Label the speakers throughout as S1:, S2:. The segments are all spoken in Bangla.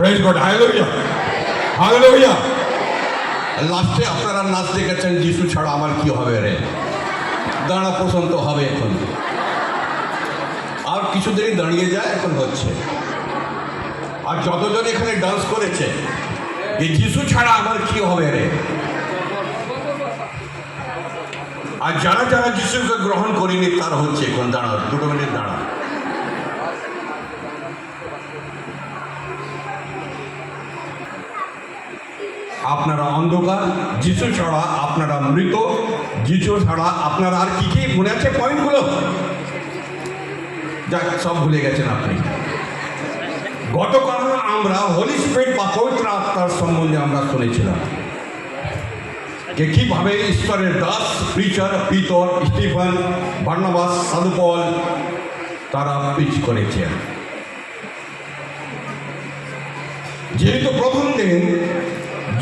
S1: Praise God, hallelujah, hallelujah. লাস্টে আপনারা নাচ দেখেছেন যিশু ছাড়া আমার কি হবে রে,
S2: দাঁড়া পর্যন্ত হবে এখন, আর কিছুদিনই দাঁড়িয়ে যায়, এখন হচ্ছে। আর যতজন এখানে ডান্স করেছে, এই যিশু ছাড়া আমার কি হবে রে? আর যারা যারা যিশুকে গ্রহণ করিনি তার হচ্ছে এখন। দাঁড়াও, 2 মিনিট দাঁড়াও। আপনারা অন্ধকার, যিশু ছাড়া আপনারা মৃত, যিশু ছাড়া আপনারা আর কি কি মনে আছে পয়েন্টগুলো? যাক, সব ভুলে গেছেন আপনি। গতকাল আমরা হোলি স্পিরিট বা পবিত্র আত্মার সম্বন্ধে আমরা শুনেছিলাম যে কিভাবে ঈশ্বরের Das, preacher, Peter, Stephen, Barnabas, সাধু পল তারা প্রিচ করেছেন। যেহেতু প্রথম দিন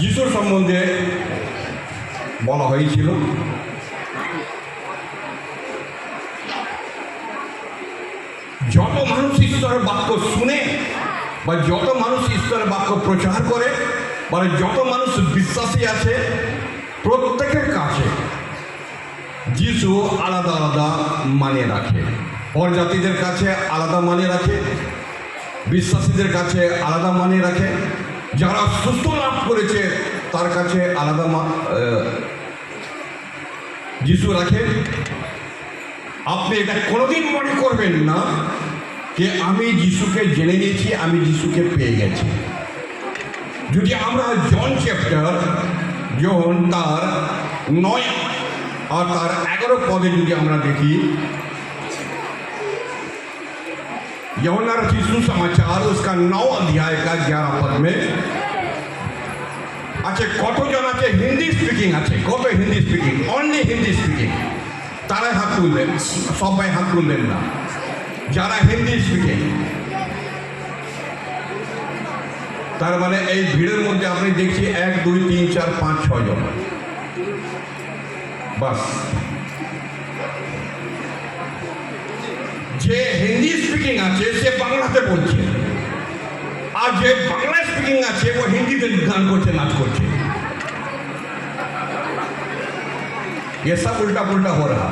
S2: যিশুর সম্বন্ধে বলা হয়েছিল, যত মানুষ ঈশ্বরের বাক্য শুনে বা যত মানুষ ঈশ্বরের বাক্য প্রচার করে বা যত মানুষ বিশ্বাসী আছে, প্রত্যেকের কাছে যিশু আলাদা আলাদা মানে রাখে। পরজাতিদের কাছে আলাদা মানে রাখে, বিশ্বাসীদের কাছে আলাদা মানে রাখে, যারা সুস্থ লাভ করেছে তার কাছে আলাদা যিশু রাখে। আপনি এটা কোনোদিন মনে করবেন না যে আমি যিশুকে জেনে নিয়েছি, আমি যিশুকে পেয়ে গেছি। যদি আমরা জন চ্যাপ্টার জন তার 9 और तार 11 पदे যদি আমরা দেখি, यूहन्ना रचित सुसमाचार उसका 9 अध्याय का 11 पद में अच्छा কতজন আছে হিন্দি স্পিকিং আছে? কত Hindi speaking? Only Hindi speaking. তারা হাত তুলবেন, সবাই হাত তুলবেন না। যারা হিন্দি স্পিকিং, তার মানে এই ভিড়ের মধ্যে আপনি দেখছি 1 2 3 4 5 6 জন বাস। যে হিন্দি স্পিকিং আছে সে বাংলাতে বলছে, আর যে বাংলা স্পিকিং আছে ও হিন্দিতে গান করছে, নাচ করছে। ये सब उल्टा पुल्टा हो रहा।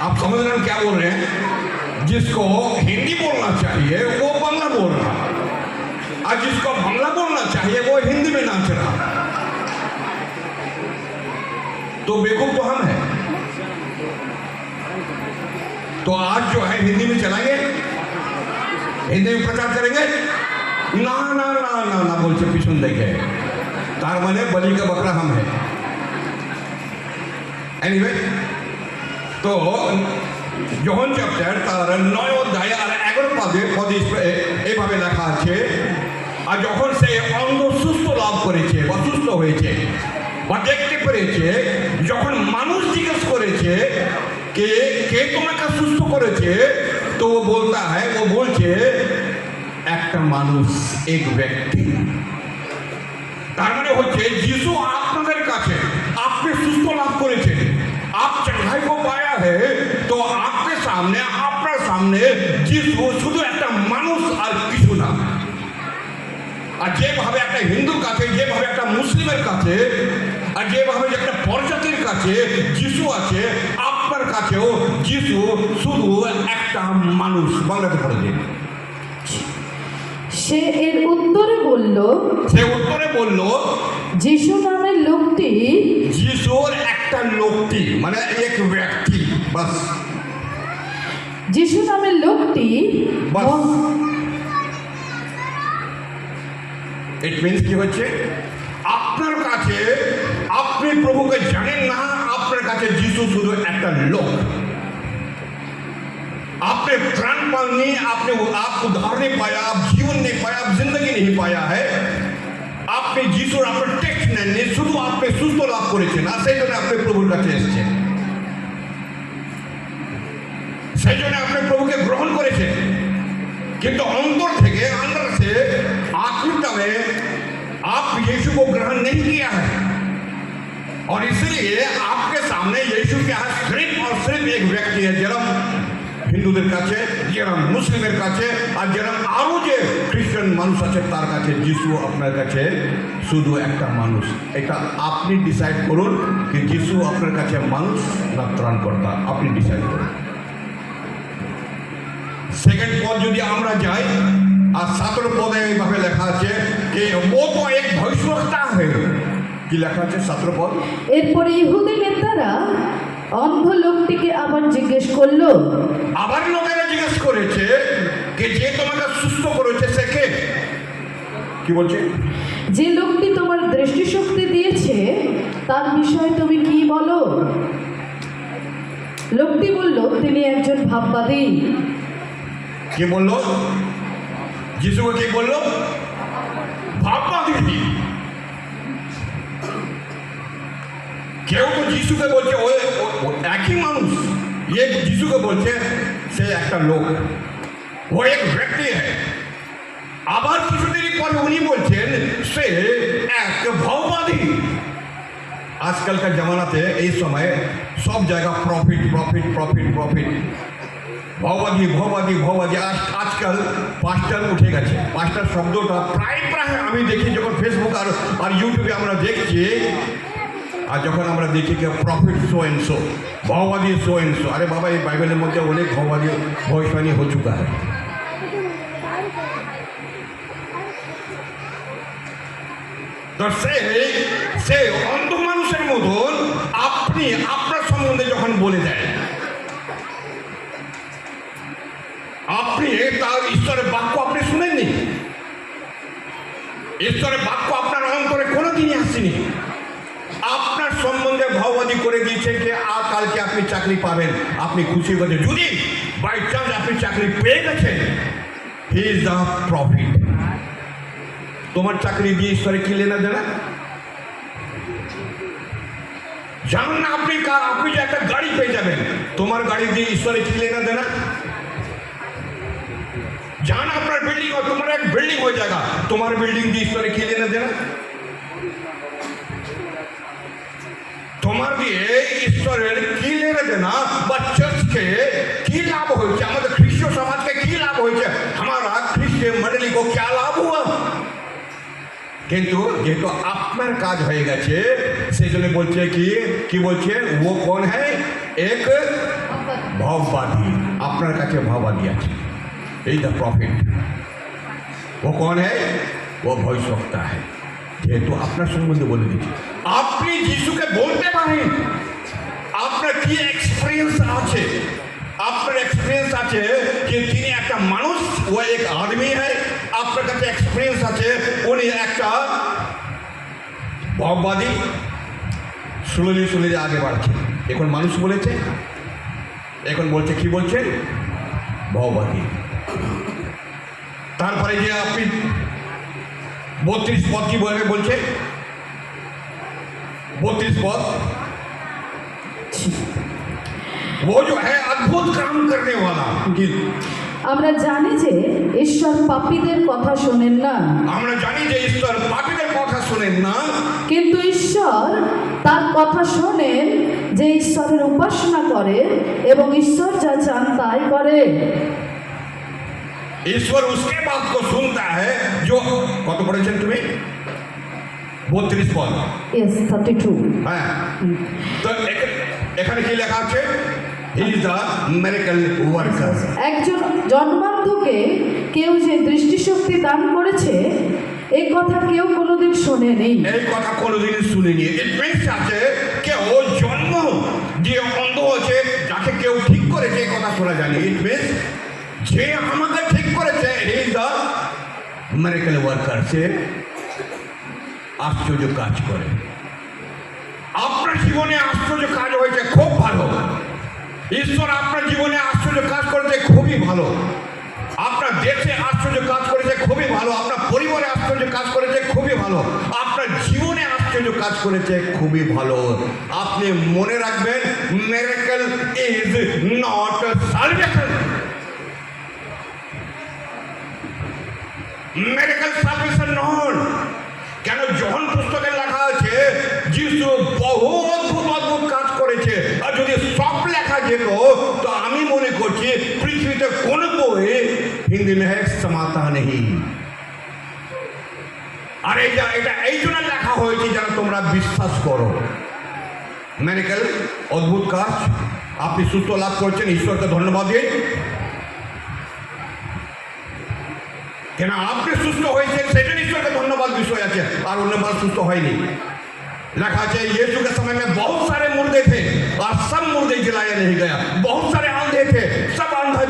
S2: आप समझ रहे हैं क्या बोल रहे हैं? जिसको हिंदी बोलना चाहिए वो बांग्ला बोल रहा, और जिसको बांग्ला बोलना चाहिए वो हिंदी में नाच रहा। तो बेवकूफ तो हम है। तो आज जो है हिंदी में चलाएंगे, हिंदी में प्रचार करेंगे, ना ना ना ना ना बोलते पिछुन देखे, तार माने बलि का बकरा हम है। एनीवे, तो যোহন চ্যাপ্টার তার 9 অধ্যায় আর 11 পদে এইভাবে লেখা আছে, আর যখন সে অন্ধ সুস্থ লাভ করেছে বা সুস্থ হয়েছে বা দেখতে পেরেছে, যখন মানুষ জিজ্ঞেস করেছে কে কে তোমাকে সুস্থ করেছে, তো ও বলতা হয়, ও বলছে একটা মানুষ, এক ব্যক্তি। তার মানে হচ্ছে যিশু আপনাদের কাছে, আপনি সুস্থ লাভ করেছেন, आप चढ़ाई को पाया है, तो आपके सामने, आपका सामने যিশু শুধু একটা মানুষ আর কিছু না। আর যেভাবে একটা হিন্দুর কাছে, যেভাবে একটা মুসলিমের কাছে, আর যেভাবে একটা পরজাতির কাছে যিশু আছে, আপনার কাছেও যিশু শুধু একটা মানুষ। বাংলাতে পড়ে দিন।
S3: সে এর উত্তরে বলল, যিশু নামের লোকটি,
S2: যিশুর একটা লোকটি মানে এক ব্যক্তি, বাস।
S3: যিশু নামের লোকটি,
S2: ইট মিন্স কি হচ্ছে, আপনার কাছে আপনি প্রভুকে জানেন না, আপনার কাছে যিশু শুধু একটা লোক। आपने प्राण पानी, आपने आप उद्धार नहीं पाया, आप जीवन नहीं पाया, आप जिंदगी नहीं पाया है, আপনি যিশুর আপনার টেক্সট নেননি, শুধু আপনি সুস্থ লাভ করেছেন, আর সেই জন্য আপনি প্রভুর কাছে এসেছেন, সেই জন্য আপনি প্রভুকে গ্রহণ করেছেন। কিন্তু অন্তর থেকে, अंदर से आत्मिकता में आप यीशु को ग्रहण नहीं किया है, और इसलिए आपके सामने यीशु क्या है, सिर्फ और सिर्फ एक व्यक्ति है, जन्म হিন্দুদের কাছে, যেরকম মুসলিমের কাছে, আর যেরকম আরও যে খ্রিস্টান মানুষ আছে তার কাছে যিশু আপনার কাছে শুধু একটা মানুষ। এটা আপনি ডিসাইড করুন যে যিশু আপনার কাছে মানুষ না ত্রাণকর্তা, আপনি ডিসাইড করুন। সেকেন্ড পদ যদি আমরা যাই, আর 17 পদে এইভাবে লেখা আছে যে ও তো এক ভবিষ্যৎতা হয়ে, কি লেখা আছে 17 পদ?
S3: এরপরে ইহুদি নেতারা অন্ধ লোকটিকে আবার জিজ্ঞেস করলো,
S2: আবার লোকেরা জিজ্ঞেস করেছে যে যে তোমাকে সুস্থ করেছে সে কে? কি বলছে?
S3: যে লোকটি তোমার দৃষ্টিশক্তি দিয়েছে তার বিষয়ে তুমি কি বলো? লোকটি বলল, তিনি একজন ভাববাদী।
S2: কি বললো? যিশুকে কি বললো? ভাববাদী। কেউ তো যিশুকে বলছে ও একই মানুষ, ইয়ে যিশুকে বলছে সে একটা লোক, ও এক ব্যক্তি হ্যাঁ। আবার কিছুদিন পরে উনি বলছেন সে এক ভাববাদী। আজকালকার জামানাতে এই সময় সব জায়গা প্রফিট প্রফিট প্রফিট প্রফিট, ভাওবাদী ভাওবাদী ভাওবাদী। আজকাল পাস্টার উঠে গেছে। পাস্টার শব্দটা প্রায় প্রায় আমি দেখি যখন ফেসবুক আর ইউটিউবে আমরা দেখছি, আর যখন আমরা দেখি যে প্রফিট সো এন্ড সো, ভাওবাদী সো এন্ড সো। আরে বাবা, এই বাইবেলের মধ্যে অনেক ভাওবাদী ভবিষ্যবাণী হয়ে চুকা হয়। তো সে অন্ধ মানুষের মতন আপনি আপনার সম্বন্ধে যখন বলে দেয়, আপনি তার ঈশ্বরের বাক্য আপনি শুনেননি, ঈশ্বরের বাক্য আপনার অন্তরে কোনোদিনই আসেনি, আপনার সম্বন্ধে ভাববাদী করে দিয়েছে যে কালকে আপনি চাকরি পাবেন, আপনি খুশি হয়েছে। যদি বাই চান্স আপনি চাকরি পেয়ে গেছেন, হি ইজ দ্য প্রফিট। তোমার চাকরি দিয়ে ঈশ্বরে কি লেনা দেনা? জানেন না আপনি যে একটা গাড়ি পেয়ে যাবেন, তোমার গাড়ি দিয়ে ঈশ্বরে কি লেনা দেনা? জান আপনার বিল্ডিং, তোমার এক বিল্ডিং হয়ে জায়গা, তোমার বিল্ডিং দিয়ে ঈশ্বরে কি লেনা দেনা? তোমার দিয়ে ঈশ্বরের কি লেনা দেনা? বা চার্চকে কি লাভ হয়েছে, আমাদের খ্রিস্ট সমাজকে কি লাভ হয়েছে, हमारा খ্রিস্টান मंडली को क्या लाभ हुआ? কিন্তু যেহেতু আপনার কাজ হয়ে গেছে, সেই জন্য বলছে কি বলছে, ও কোন হ্যাঁ? এক ভাববাদী। আপনার কাছে ভাববাদী আছে, এই দ্য প্রফিট। ও কোন হ্যাঁ? ও ভবিষ্যৎতা হ্যাঁ। যেহেতু আপনার সম্বন্ধে বলে দিচ্ছি, আপনি যিশুকে বলতে পারেন আপনার কি এক্সপিরিয়েন্স আছে। আপনার এক্সপিরিয়েন্স আছে যে তিনি একটা মানুষ, ও এক আদমি হ্যাঁ। আপনার কাছে এক্সপিরিয়েন্স আছে উনি একটা ভাববাদী। স্লোলি আগে বাড়ছে। এখন মানুষ বলেছে, এখন বলছে কি বলছে? ভাববাদী। তারপরে যে আপনি 32 पद की বলছে, 32 पद, वो जो है अद्भुत काम करने वाला।
S3: আমরা জানি যে ঈশ্বর পাপীদের কথা শোনেন না,
S2: আমরা জানি যে ঈশ্বর পাপীদের কথা শোনেন না,
S3: কিন্তু ঈশ্বর তার কথা শোনেন যে ঈশ্বরের উপাসনা করে এবং ঈশ্বর যা চান তাই করে।
S2: ईश्वर उसके बात को सुनता है जो, কত পড়েছেন তুমি? 32 पद।
S3: Yes, 32।
S2: হ্যাঁ, তো এখানে কি লেখা আছে? হি ইজ দ্য মিরাকল ওয়ার্কার।
S3: একজন জন্মান্ধকে কেউ যে দৃষ্টিশক্তি দান করেছে, এই কথা কেউ কোনোদিন শোনেনি।
S2: এই কথা কোনোদিন শুনিনি। ইট মিনস আছে কেউ জন্ম যে অন্ধ আছে, যাকে কেউ ঠিক করেছে, এই কথা শোনা জানি। ইট মিনস যে আমাকে ঠিক করেছে, he is the miracle worker. সে আশ্চর্য কাজ করে। আপনার জীবনে আশ্চর্য কাজ হয়েছে, খুব ভালো। ঈশ্বর আপনার জীবনে আশ্চর্য কাজ করেছে, খুবই ভালো। আপনার দেশে আশ্চর্য কাজ করেছে, খুবই ভালো। আপনার পরিবারে আশ্চর্য কাজ করেছে, খুবই ভালো। আপনার জীবনে আশ্চর্য কাজ করেছে, খুবই ভালো। আপনি মনে রাখবেন, miracle is not salvation. Miracle salvation not. কেন? যোহন পুস্তকে লেখা আছে যিশু বহু অদ্ভুত কাজ করেছে। আর যদি সব লেখা যেত, তো আমি মনে করছি हिंदी में है समाता नहीं। আর এটা এই জন্য লেখা হয়েছে যেন তোমরা বিশ্বাস করো। মেডিকেল অদ্ভুত কাজ, আপনি সুস্থ লাভ করছেন, ঈশ্বরকে ধন্যবাদ দিন। কেন আপনি সুস্থ হয়েছেন সেটা ঈশ্বরকে धन्यवाद বিষয় আছে, আর অন্য মানুষ সুস্থ হয়নি। लिखा है यीशु के समय में बहुत सारे मुर्दे थे और सब मुर्दे जलाया नहीं गया। बहुत सारे अंधे थे, सब अंधा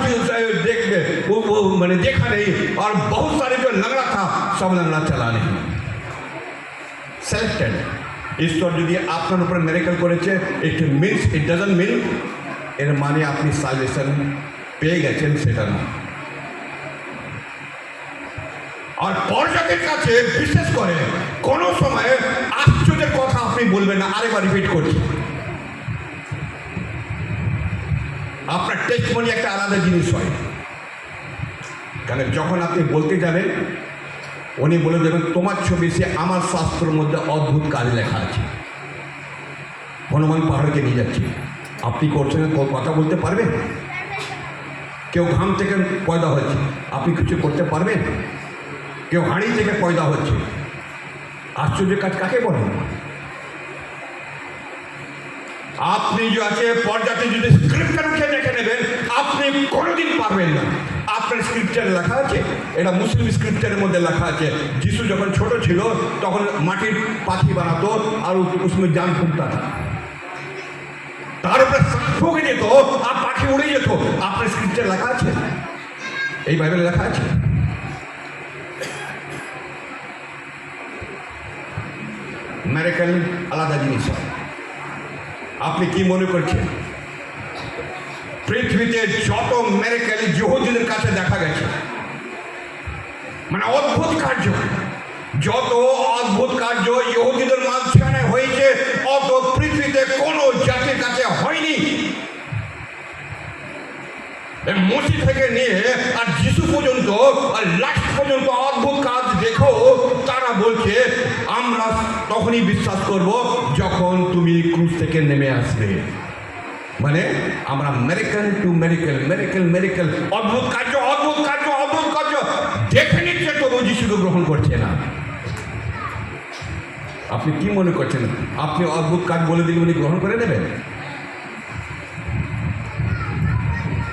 S2: देख वो मैंने देखा नहीं, और बहुत सारे जो लंगड़ा था सब लंगड़ा चला नहीं। सेलेक्टेड ईश्वर যদি আপনার উপর মিরাকল করেছে, it means it doesn't mean এর মানে আপনি সালভেশন পেয়ে গেছেন, সেটা না। আর পর্যাটের কাছে বিশেষ করে কোনো সময় আশ্চর্যের কথা আপনি বলবেন না। আরেকবার রিপিট করছি, আপনার টেস্টমনি একটা আলাদা জিনিস হয়। কারণ যখন আপনি বলতে যাবেন উনি বলে দেবেন তোমার ছবি সে আমার শাস্ত্রের মধ্যে অদ্ভুত কাজ লেখা আছে। হনুমান পাহাড়কে নিয়ে যাচ্ছে, আপনি করছেন কথা বলতে পারবেন? কেউ ঘাম থেকে পয়দা হচ্ছে, আপনি কিছু করতে পারবেন? কেউ হাঁড়ি থেকে পয়দা হচ্ছে, আশ্চর্য কাজ কাকে বলেন? আপনি যে আছে পর্যাতে যদি স্ক্রিপ্টার উঠে দেখে নেবেন, আপনি কোনোদিন পারবেন না। আপনার স্ক্রিপ্টারে লেখা আছে, এটা মুসলিম স্ক্রিপ্টারের মধ্যে লেখা আছে, যিশু যখন ছোট ছিল তখন মাটির পাখি বানাতো আর উসমে জান ফুটতা था, তার উপরে শ্বাস ফুঁকে যেত আর পাখি উড়ে যেত। আপনার স্ক্রিপ্টারে লেখা আছে, এই বাইবেলে লেখা আছে। মিরাকল আলাদা জিনিস। আপনি কি মনে করছেন পৃথিবীতে যত মিরাকল ইহুদিদের কাছে দেখা গেছে, মানে অদ্ভুত কার্য, যত অদ্ভুত কার্য ইহুদিদের মাঝখানে হয়েছে অত পৃথিবীতে কোনো জাতির কাছে হয়নি। মসি থেকে নিয়ে আর যিশু পর্যন্ত আর লাস্ট পর্যন্ত অদ্ভুত কাজ দেখো, তারা বলছে আমরা তখনই বিশ্বাস করব যখন তুমি ক্রুশ থেকে নেমে আসবে। মানে আমরা miracle to miracle, miracle miracle, অদ্ভুত কার্য অদ্ভুত কার্য অদ্ভুত কার্য দেখে নিচ্ছে, তবু যিশুকে গ্রহণ করছে না। আপনি কি মনে করছেন আপনি অদ্ভুত কাজ বলে দিলে উনি গ্রহণ করে নেবেন?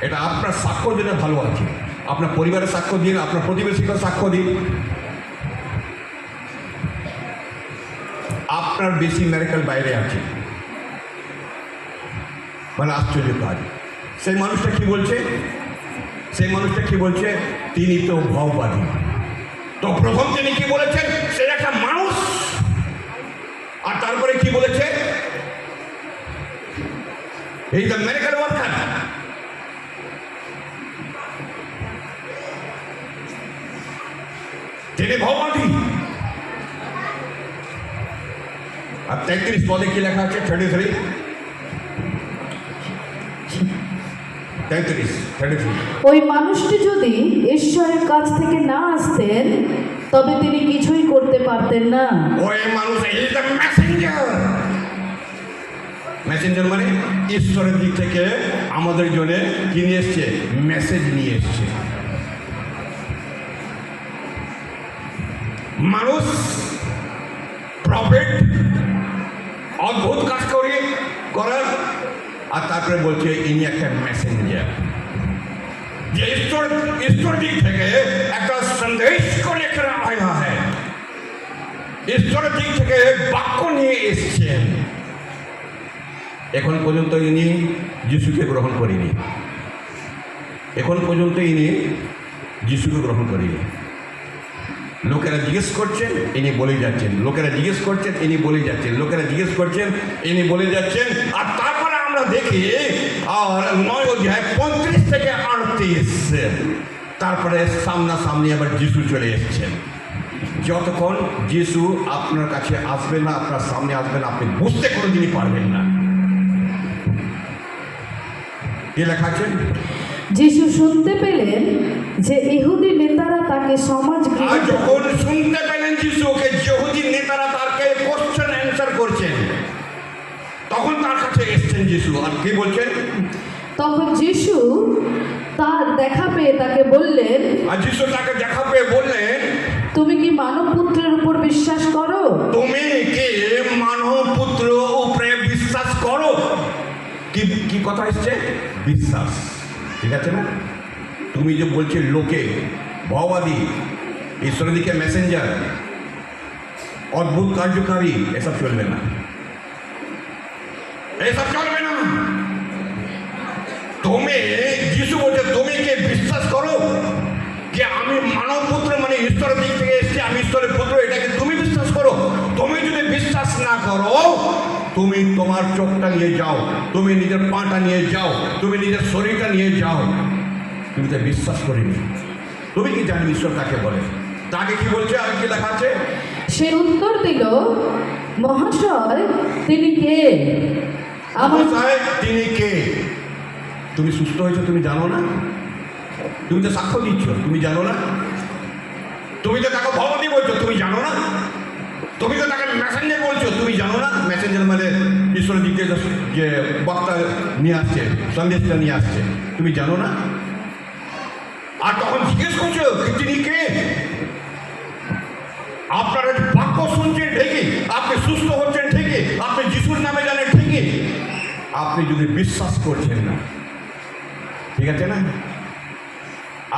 S2: এটা আপনার সাক্ষ্য দিলে ভালো আছে, আপনার পরিবারের সাক্ষ্য দিন, আপনার প্রতিবেশীকে সাক্ষ্য দিন। আপনার বেশি মিরাকল বাইরে আছে, মানে আশ্চর্য কাজ। সেই মানুষটা কি বলছে? সেই মানুষটা কি বলছে? তিনি তো ভাববাদী। তো প্রথম তিনি কি বলেছেন? সে একটা মানুষ। আর তারপরে কি বলেছে? এই দ্য মিরাকল ওয়ার্কার। তিনি ভাববাদী। আর 33 পদে কি লেখা আছে? 33
S3: ওই মানুষটি যদি ঈশ্বরের কাছ থেকে না আসতেন তবে তিনি কিছুই করতে পারতেন না।
S2: ওই মানুষ ইজ দ্য মেসেঞ্জার। মেসেঞ্জার মানে ঈশ্বরের দিক থেকে আমাদের জন্য কি নিয়ে এসছে? মেসেজ নিয়ে এসছে। মানুষ প্রফেট অদ্ভুত কাজ করার, আর তারপরে বলছে ইনি একটা মেসেঞ্জার, যে ঈশ্বর দিক থেকে একটা সন্দেশ করে আয়া হ্যাঁ, ঈশ্বরের দিক থেকে বাক্য নিয়ে এসছেন। এখন পর্যন্ত ইনি যিশুকে গ্রহণ করেনি, এখন পর্যন্ত ইনি যিশুকে গ্রহণ করেনি। লোকেরা জিজ্ঞেস করছেন, ইনি বলে যাচ্ছেন, লোকেরা জিজ্ঞেস করছেন, ইনি বলে যাচ্ছেন, লোকেরা জিজ্ঞেস করছেন, ইনি বলে যাচ্ছেন। আর তারপরে আমরা দেখি আর 9 অধ্যায় 35 থেকে 38, তারপরে সামনাসামনি আবার যিশু চলে এসেছেন। যতক্ষণ যিশু আপনার কাছে আসবে না, আপনার সামনে আসবে না, আপনি বুঝতে কোনোদিনই পারবেন না। কি লেখা আছে?
S3: যিশু শুনতে পেলেন যে ইহুদি নেতারা তাকে সমাজ
S2: আর যখন শুনতে পেলেন যিশুকে ইহুদি নেতারা তাকে কোশ্চেন অ্যান্সার করছেন, তখন তার কাছে এসেছেন যিশু। আর কি বলছেন?
S3: তখন যিশু তার দেখা পেয়ে তাকে বললেন,
S2: আর যিশু তাকে দেখা পেয়ে বললেন,
S3: তুমি কি মানব পুত্রের উপর বিশ্বাস করো?
S2: তুমি কি মানব পুত্র উপরে বিশ্বাস করো? কি কি কথা এসছে? বিশ্বাস। ঠিক আছে না? তুমি যে বলছে লোকে ভগবাদী, ঈশ্বরের দিকে মেসেঞ্জার, অদ্ভুত কার্যকারী, এসব চলবে না, এসব চলবে না। তুমি, যিশু বলছে তুমি কি বিশ্বাস করো যে আমি মানব পুত্র, মানে ঈশ্বরের দিক থেকে এসেছি, আমি ঈশ্বরের পুত্র, এটাকে তুমি বিশ্বাস করো? তুমি যদি বিশ্বাস না করো, তুমি তোমার চোখটা নিয়ে যাও, তুমি নিজের পাটা নিয়ে যাও, তুমি নিজের শরীরটা নিয়ে যাও। তুমি তো বিশ্বাস করিনি, তুমি কি জানি ঈশ্বর কাকে বলে? তাকে কি বলছে আর কি লেখা আছে?
S3: সে উত্তর দিল, মহাশয় তিনি কে? আমার
S2: সাহেব তিনি কে? তুমি সুস্থ হয়েছো, তুমি জানো না? তুমি তো সাক্ষ্য দিচ্ছ, তুমি জানো না? তুমি তো তাকে ভগবতী বলছো, তুমি জানো না? তুমি তো তাকে মেসেঞ্জার বলছো, তুমি জানো না? মেসেঞ্জার মানে ঈশ্বরের দিকে যে বক্তা নিয়ে আসছে, সন্দেশটা নিয়ে আসছে, তুমি জানো না? আর তখন জিজ্ঞেস করছো তিনি কে? আপনারা বাক্য শুনছেন ঠিকই, আপনি সুস্থ হচ্ছেন ঠিকই, আপনি যিশুর নামে জানেন ঠিকই, আপনি যদি বিশ্বাস করছেন না, ঠিক আছে না?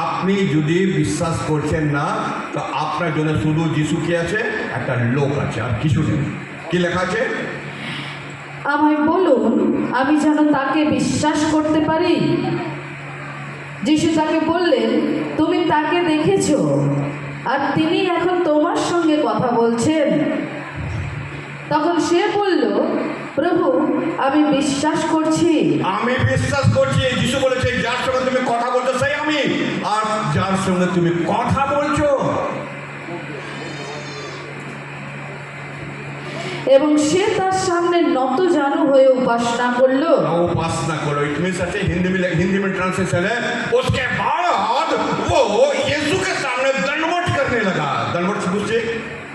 S2: আপনি যদি বিশ্বাস করছেন না, তো আপনার জন্য শুধু যিশু কে আছে, একটা লোক আছে, আর কিছু নেই। কি লেখা আছে?
S3: আমায় বলুন, আমি যেন তাকে বিশ্বাস করতে পারি। যিশু তাকে বললেন, তুমি তাকে দেখেছো, আর তিনি এখন তোমার সঙ্গে কথা বলছেন। তখন সে বলল, প্রভু আমি বিশ্বাস করছি।
S2: আমি বিশ্বাস করছি, যিশু বলেছে যার সঙ্গে তুমি কথা বলছো সেই আমি, আর যার সঙ্গে তুমি কথা বলছো।
S3: এবং সে তার সামনে নত জানু হয়ে उपासना করলো।
S2: उपासना करो, इट मीन्स अच्छे हिंदी में ट्रांसलेशन है। उसके बाद वो यीशु के सामने दंडवत करने लगा। दंडवत से पूछे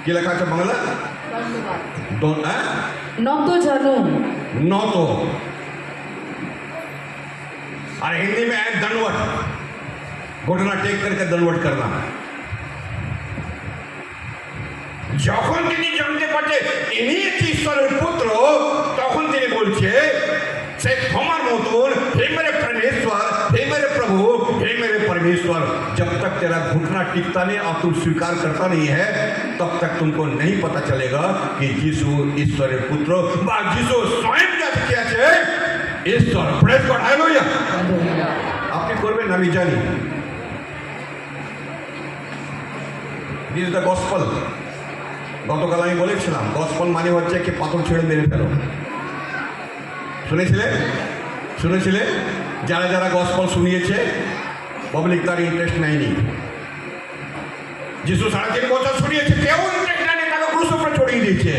S2: क्या लिखा था बांग्ला?
S3: নত জানু,
S2: নত, और हिंदी में है दंडवत, घुटना टेक करके दंडवत करना। যখন তিনি জানতে পারছে ইনি ঈশ্বরের পুত্র, তখন তিনি বলছে সে তোমার মতন, हे मेरे परमेश्वर, हे मेरे प्रभु, हे मेरे परमेश्वर, जब तक तेरा घुटना टिकता नहीं और तू स्वीकार करता नहीं है, तब तक तुमको नहीं पता चलेगा कि यीशु ईश्वरेर पुत्र বা যিশু স্বয়ং যাকে কি আছে ঈশ্বর। Praise God, hallelujah. আপনি করবেন আমি জানি। This is the gospel. গতকাল আমি বলেছিলাম গসপেল মানে হচ্ছে কি পাথর ছেড়ে মেরে ফেলো। শুনেছিলে যারা যারা গসপেল শুনিয়েছে পাবলিক তার ইন্টারেস্ট নেয়নি। যিশু 3.5 বছর শুনিয়েছে, কেউ ইন্টারেস্ট নেয়নি, তাকে ক্রুশের উপরে চড়িয়ে দিয়েছে,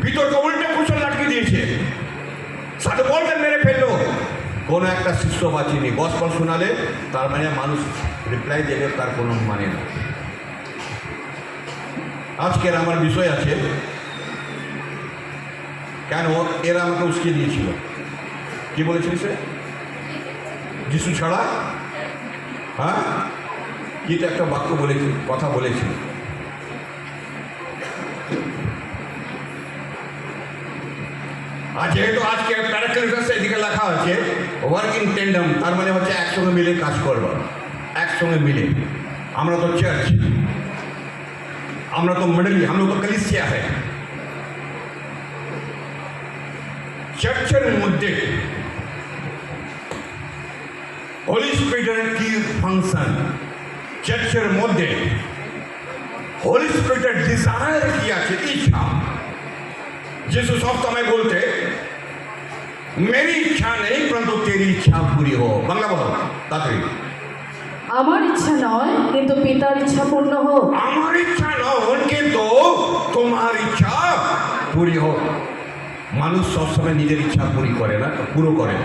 S2: ভিতরকে উল্টে ক্রুশে লাটকে দিয়েছে, সাথে বলতে মেরে ফেললো। কোনো একটা শিষ্য বাঁচিনি। গসপেল শোনালে তার মানে মানুষ রিপ্লাই দেবে, তার কোনো মানে না। আজকের আমার বিষয় আছে কেন এরা আমাকে উস্কে দিয়েছিল। কি বলেছিল সে? যিশু ছাড়া, হ্যাঁ কি তো একটা বাক্য বলেছিল, কথা বলেছিল। আর যেহেতু আজকে প্যারাক্লিটাসে এদিকে লেখা আছে ওয়ার্কিং টেন্ডাম, তার মানে হচ্ছে একসঙ্গে মিলে কাজ করবা, একসঙ্গে মিলে। আমরা তো চার্চ, আমরা তো मंडली, हम लोग तो कलीसिया है। চার্চের মধ্যে হোলি স্পিরিটের কি ফাংশন, চার্চের মধ্যে হোলি স্পিরিটের ডিজায়ার কি আছে, ইচ্ছা। যিশু সব সময় বলতে मेरी इच्छा नहीं परंतु तेरी इच्छा पूरी हो। বাংলা বলো তাড়াতাড়ি।
S3: আমার ইচ্ছা নয় কিন্তু পিতার ইচ্ছা পূর্ণ হোক।
S2: আমার ইচ্ছা নয় কিন্তু তোমার ইচ্ছা পুরি হোক। মানুষ সবসময় নিজের ইচ্ছা পুরি করে না, পুরো করে।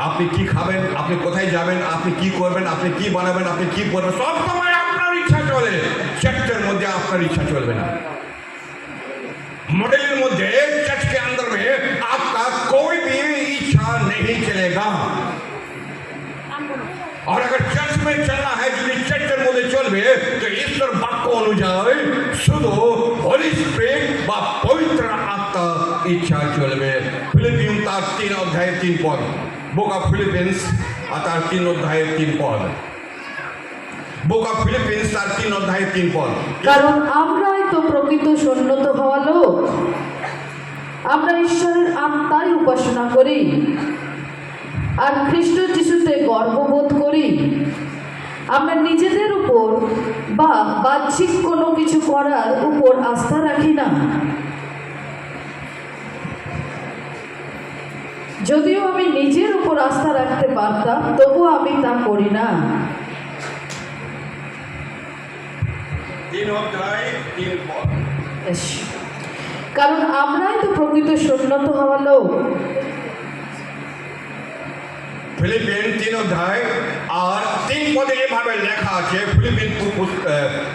S2: আপনি কি খাবেন, আপনি কোথায় যাবেন, আপনি কি করবেন, আপনি কি বানাবেন, আপনি কি করবেন, সব সময় আপনার ইচ্ছা চলে। চার্চের মধ্যে আপনার ইচ্ছা চলবে না। मॉडल में चर्च के अंदर में आपका कोई भी इच्छा नहीं चलेगा। মধ্যে চলনা হয়, যদি চার্চের মধ্যে চলবে তো ঈশ্বর বাক্য অনুযায়ী শুধু হোলি স্পিরিট বা পবিত্র আত্মা ইচ্ছা চলবে। ফিলিপিন তার 3 অধ্যায়ের 3 পদ, বুক অফ ফিলিপিন্স আর তার 3 অধ্যায়ের 3 পদ, বুক অফ ফিলিপিন্স তার 3 অধ্যায়ের 3 পদ।
S3: কারণ আমরাই তো প্রকৃত সন্ন্যত হওয়া লোক, আমরা ঈশ্বরের আত্মায় উপাসনা করি আর খ্রিস্ট যিশুতে গর্ববোধ করি। আমরা নিজেদের উপর বা বাহ্যিক কোনো কিছু করার উপর আস্থা রাখি না। যদিও আমি নিজের উপর আস্থা রাখতে পারতাম, তবুও আমি তা করি না।
S2: 3 অধ্যায় 3 পদ।
S3: কারণ আমরাই তো প্রকৃত সন্ন্যত হওয়া লোক।
S2: ফিলিপিন 3 অধ্যায় আর 3 পদে এভাবে লেখা আছে, ফিলিপিন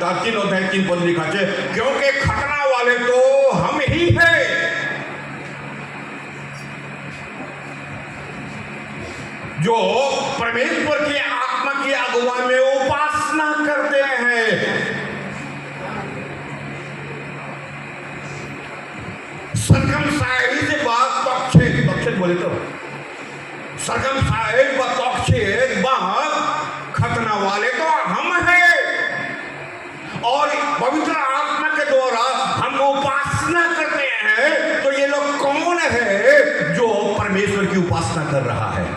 S2: তার 3 অধ্যায় 3 पद लिखा है, क्योंकि खतना वाले तो हम ही है, जो परमेश्वर की आत्मा की अगुवाई में उपासना करते हैं। सरकमसाइज बात तक्षे बोले तो सरकमसाइज व तक्षेद बात खतना वाले तो हम हैं, और पवित्र आत्मा के द्वारा हम उपासना करते हैं। तो ये लोग कौन है जो परमेश्वर की उपासना कर रहा है?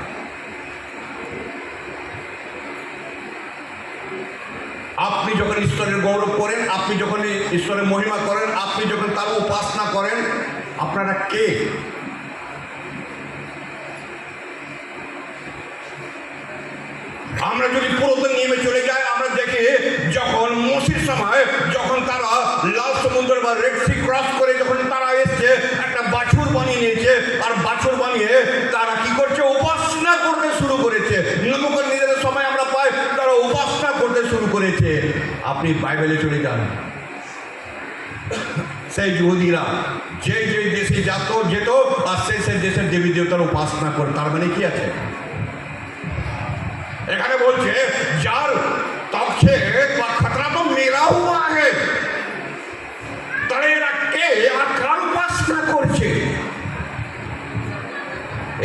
S2: আপনি যখন ঈশ্বরের গৌরব করেন, আপনি যখন ঈশ্বরের মহিমা করেন, আপনি যখন তার উপাসনা করেন, আপনারা কে? আমরা যদি পুরাতন নিয়মে চলে যাই, আমরা দেখি যখন মসির সময় যখন তারা লাল সমুদ্র বা রেড সি ক্রস করে যখন তারা এসছে, একটা বাছুর বানিয়ে নিয়েছে, আর বাছুর বানিয়ে তারা কি করছে? উপাসনা করতে শুরু করেছে। নবুকদনেজরের সময় আমরা পাই তারা উপাসনা করতে শুরু করেছে। আপনি বাইবেলে চলে যান, সেই ইহুদিরা যে যে দেশে যেত আর সেই দেশের দেবী দেবতার উপাসনা করে। তার মানে কি আছে? এখানে বলছে যার তক্ষে বা খতরা তো মেরা হুয়া है, তারা এরা কে আর কার উপাসনা করছে?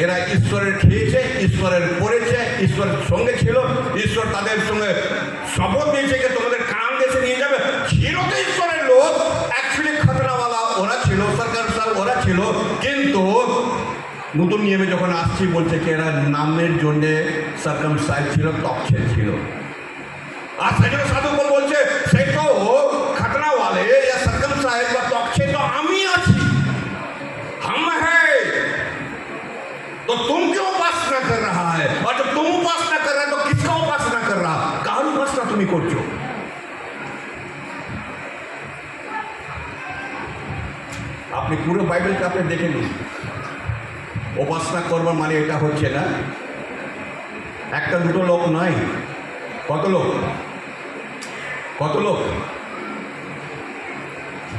S2: এরা ঈশ্বরের খেয়েছে, ঈশ্বরের পড়েছে, ঈশ্বরের সঙ্গে ছিল, ঈশ্বর তাদের সঙ্গে শপথ দিয়েছে যে তোমাদের কানান দেশে নিয়ে যাবে। ছিল তো ঈশ্বরের লোক, অ্যাকচুয়ালি খতরাওয়ালা ওরা ছিল, সরকার ওরা ছিল, কিন্তু নতুন নিয়মে যখন আসছি বলছে কি এরা নামের জন্যে সার্কামসাইজ ছিল, তক্ষে ছিল। আর সেই জন্য সাধুপাল বলছে সেই তো खतना वाले या सर्कमसाइज বা তক্ষে তো আমি আছি, हम है, तो तुम क्यों उपासना कर रहा है? और जब तुम उपासना कर रहा है तो किसका उपासना कर रहा? কার উপাসনা তুমি করছো? আপনি পুরো বাইবেলটা আপনি দেখে নিন। উপাসনা করবার মানে এটা হচ্ছে না একটা দুটো লোক নয়, কত লোক? কত লোক?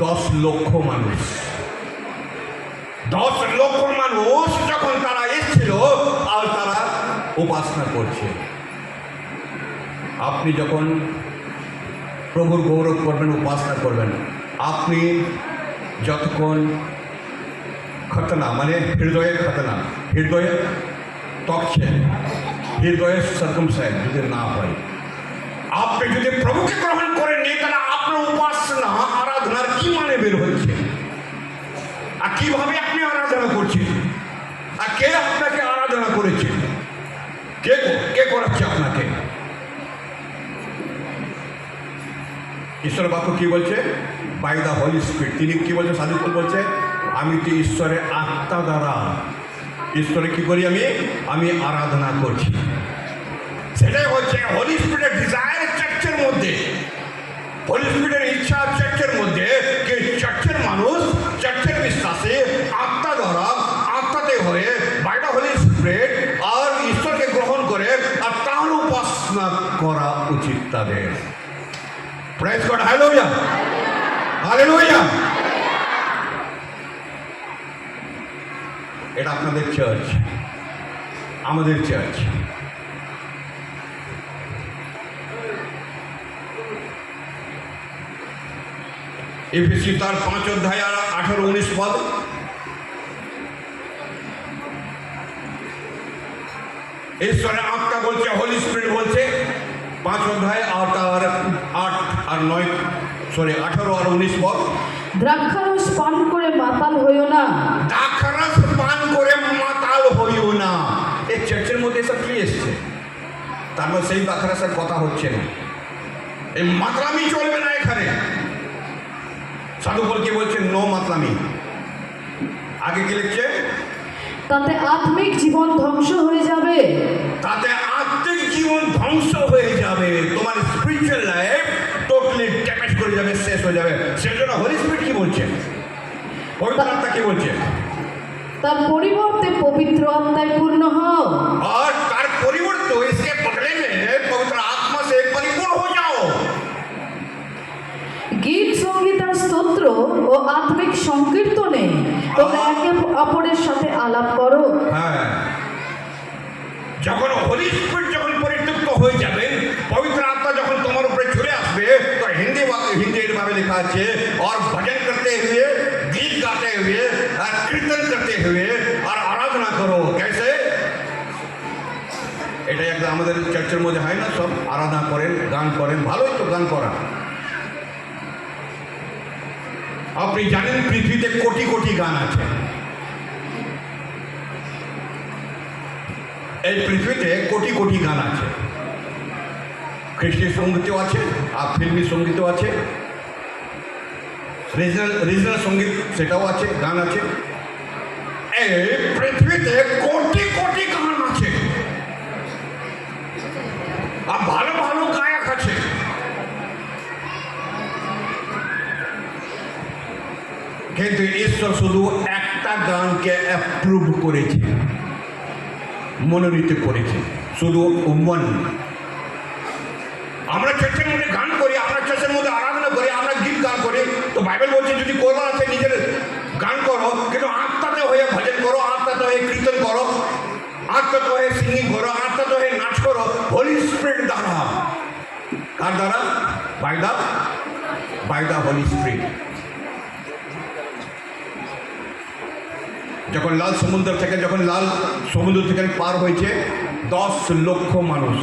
S2: 10 লক্ষ মানুষ। 10 লক্ষ মানুষ যখন তারা এসেছিল আর তারা উপাসনা করছে। আপনি যখন প্রভুর গৌরব করবেন, উপাসনা করবেন, আপনি যতক্ষণ খতনা মানে হৃদয়ের খতনা, হৃদয়ে তক্ষে, হৃদয়ের সার্কামসাইজ যদি না হয়, আপনি যদি প্রভুকে গ্রহণ করেন নি, তাহলে আপনার উপাসনা আরাধনার কি মানে বের হচ্ছে? আর কিভাবে আপনি আরাধনা করছেন? আর কে আপনাকে আরাধনা করেছে? কে কে করাচ্ছে আপনাকে? ঈশ্বরের বাক্য কি বলছে? By the Holy Spirit. তিনি কি বলছে? সাধুপাল বলছে আমি তো ঈশ্বরের আত্মা দ্বারা ঈশ্বরে কি করি? আমি আরাধনা করছি। সেটাই হচ্ছে হোলি স্পিরিটের ডিজায়ার চার্চের মধ্যে, হোলি স্পিরিটের ইচ্ছা চার্চের মধ্যে, যে চার্চের মানুষ চার্চের বিশ্বাসে আত্মা দ্বারা আত্মাতে হয়ে বাই দ্য হোলি স্পিরিট আর ঈশ্বরকে গ্রহণ করে আর তার উপাসনা করা উচিত তাদের। Praise God, hallelujah, hallelujah. এটা আপনাদের চার্চ, আমাদের চার্চ। এফেসি তার 5 অধ্যায় আর 18-19 পদ। ঈশ্বরের আত্মা বলছে, হোলি স্পিরিট বলছে 5 অধ্যায় আর তার 8 আর 9 18 আর 19 পদ।
S3: দ্রাক্ষারস পান করে মাতাল হইও না।
S2: দ্রাক্ষারস পান করে মাতাল হইও না। এই চার্চের মধ্যে এসব কি এসছে? তার মধ্যে সেই দ্রাক্ষারসের কথা হচ্ছে না। এই মাতলামি চলবে না এখানে। সাধু বল কি বলছে? নো মাতলামি। আগে কি লিখছে?
S3: তাতে আত্মিক জীবন ধ্বংস হয়ে যাবে।
S2: তাতে আত্মিক জীবন ধ্বংস হয়ে যাবে। তোমার স্পিরিচুয়াল লাইফ টোটালি ড্যামেজ করে যাবে, শেষ হয়ে যাবে। সেজন্য হোলি স্পিরিট কি বলছে? পবিত্র আত্মা কি বলছে?
S3: তার পরিবর্তে পবিত্র আত্মায় পূর্ণ হও।
S2: और तार परिवर्तन इसके बदले में पवित्र आत्मा से परिपूर्ण हो जाओ।
S3: গীত সঙ্গীত আর স্তোত্র ও আত্মিক সংকীর্তনে তোমরা একে অপরের সাথে আলাপ করো।
S2: হ্যাঁ, যখন হোলি স্পিরিট যখন পরিতৃপ্ত হয়ে যাবে, পবিত্র আত্মা যখন তোমার উপরে চলে আসবে, তো হিন্দির ভাবে লেখা আছে, और भजन करते हुए, गीत गाते हुए और कीर्तन करते हुए और आराधना करो। कैसे? এটা একটা আমাদের চার্চের মধ্যে হয় না, সব আরাধনা করেন, গান করেন। ভালোই তো গান করা। আপনি জানেন পৃথিবীতে কোটি কোটি গান আছে। এই পৃথিবীতে কোটি কোটি গান আছে। খ্রিস্টীয় সঙ্গীতও আছে আর ফিল্মি সঙ্গীতও আছে, রিজনাল সঙ্গীত সেটাও আছে, গান আছে। এই পৃথিবীতে কোটি কোটি গান আছে আর ভালো ভালো গায়ক আছে। কিন্তু ঈশ্বর শুধু একটা গানকে অ্যাপ্রুভ করেছে, মনোনীত করেছে, শুধু ওয়ান। আমরা চার্চের মধ্যে গান করি, আমরা চার্চের মধ্যে আরাধনা করি, আমরা গীত গান করি। তো বাইবেল বলছে যদি করবার আছে নিজের গান করো, কিন্তু আত্মাতে হয়ে ভজন করো, আত্মাতে হয়ে কীর্তন করো, আত্মাতে হয়ে সিঙ্গিং করো, আত্মাতে হয়ে নাচ করো হোলি স্পিরিট দ্বারা। কার দ্বারা? By the Holy Spirit. যখন লাল সমুদ্র থেকে পার হয়েছে 10 লক্ষ মানুষ।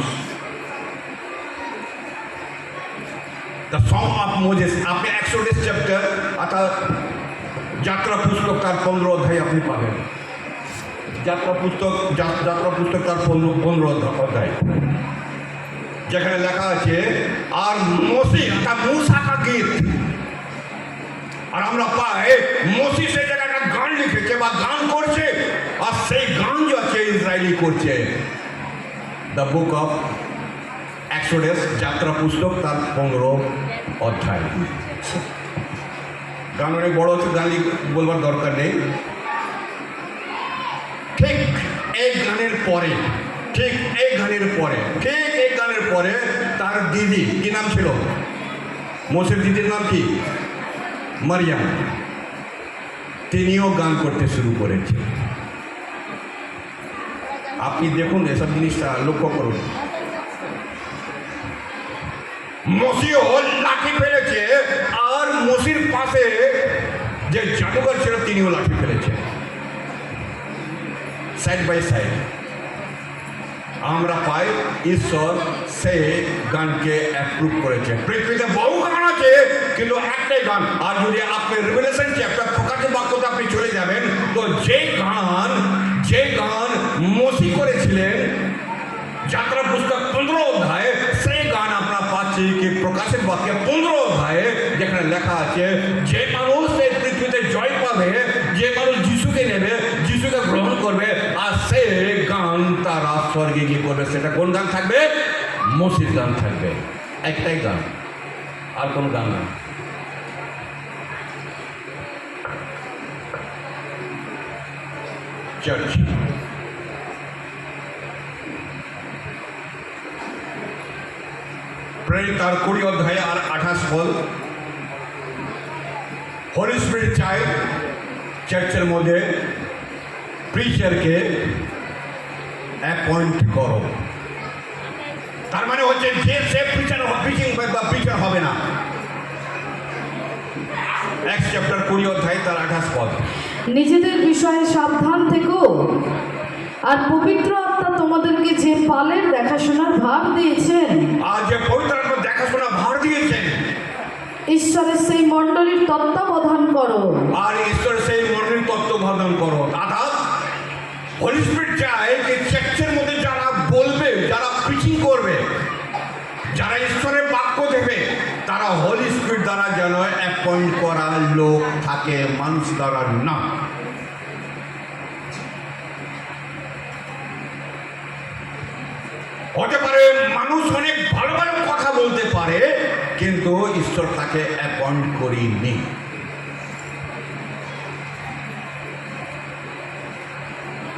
S2: দ্য সং অফ মোজেস, আপনি এক্সোডাস চ্যাপ্টার অর্থাৎ যাত্রা পুস্তক তার 15 অধ্যায় আপনি পাবেন। যাত্রা পুস্তক তার 15 অধ্যায়, যেখানে লেখা আছে আর মোসি অর্থাৎ মূসা কা গীত। আর আমরা পাই মোসি সেই জায়গায় একটা গান লিখেছে বা গান করছে, আর সেই গান যে আছে ইসরায়েলি করছে। দ্য বুক অফ এক্সোডাস, যাত্রা পুস্তক তার 15 অধ্যায়। গান অনেক বড় হচ্ছে, গান বলবার দরকার নেই। ঠিক এই গানের পরে তার দিদি, কি নাম ছিল? মোসের দিদির নাম কি? মারিয়াম। তিনিও গান করতে শুরু করেছে। আপনি দেখুন, এসব জিনিসটা লক্ষ্য করুন। মসিও লাঠি ফেলেছে, আর মসির পাশে যে জাদুঘর ছিল তিনিও লাঠি ফেলেছে, সাইড বাই সাইড। আমরা পাই ঈশ্বর সেই গানকে অ্যাপ্রুভ করেছে। পৃথিবীতে বহু গান আছে, কিন্তু একটাই গান। আর যদি আপনি রিভেলেশন চ্যাপ্টার প্রকাশের বাক্যতে আপনি চলে যাবেন, তো যে গান মসি করেছিলেন যাত্রা পুস্তক 15 অধ্যায়, সেই গান আমরা পাচ্ছি কি প্রকাশের বাক্যে 15 অধ্যায়ে, যেখানে লেখা আছে যে মানুষ এই পৃথিবীতে জয় পাবে, যে মানুষ যিশুকে নেবে, যিশুকে গ্রহণ করবে, আর সে গান তারা স্বর্গে গিয়ে করবে। সেটা কোন গান থাকবে? মসির গান থাকবে। একটাই গান, আর কোন গান না। চার্চ প্রেরিত তার 20 অধ্যায় আর 28 পদ। হোলি স্পিরিট চাই চার্চের মধ্যে প্রিচারকে অ্যাপয়েন্ট করো। তার মানে হচ্ছে যে সে প্রিচার হবে না। Acts chapter 20 অধ্যায় তার 28 পদ।
S3: নিজেদের বিষয়ে সাবধান থেকো, আর পবিত্র আত্মা তোমাদেরকে যে পালের দেখাশোনার ভার দিয়েছেন,
S2: আর যে পবিত্র আত্মা দেখাশোনা ভার দিয়েছেন,
S3: ঈশ্বরের সেই মণ্ডলীর তত্ত্বাবধান করো।
S2: আর ঈশ্বরের সেই মণ্ডলীর তত্ত্বাবধান করো। অর্থাৎ হোলি স্পিরিট চায় যে চার্চের মধ্যে যারা বলবে, যারা প্রিচিং করবে, যারা ঈশ্বরের বাক্য দেবে, তারা হোলি স্পিরিট দ্বারা যেন অ্যাপয়েন্ট করা লোক থাকে, মানুষ দ্বারা না। হতে পারে মানুষ অনেক ভালো ভালো কথা বলতে পারে, কিন্তু ঈশ্বর তাকে অ্যাপয়েন্ট করেনি।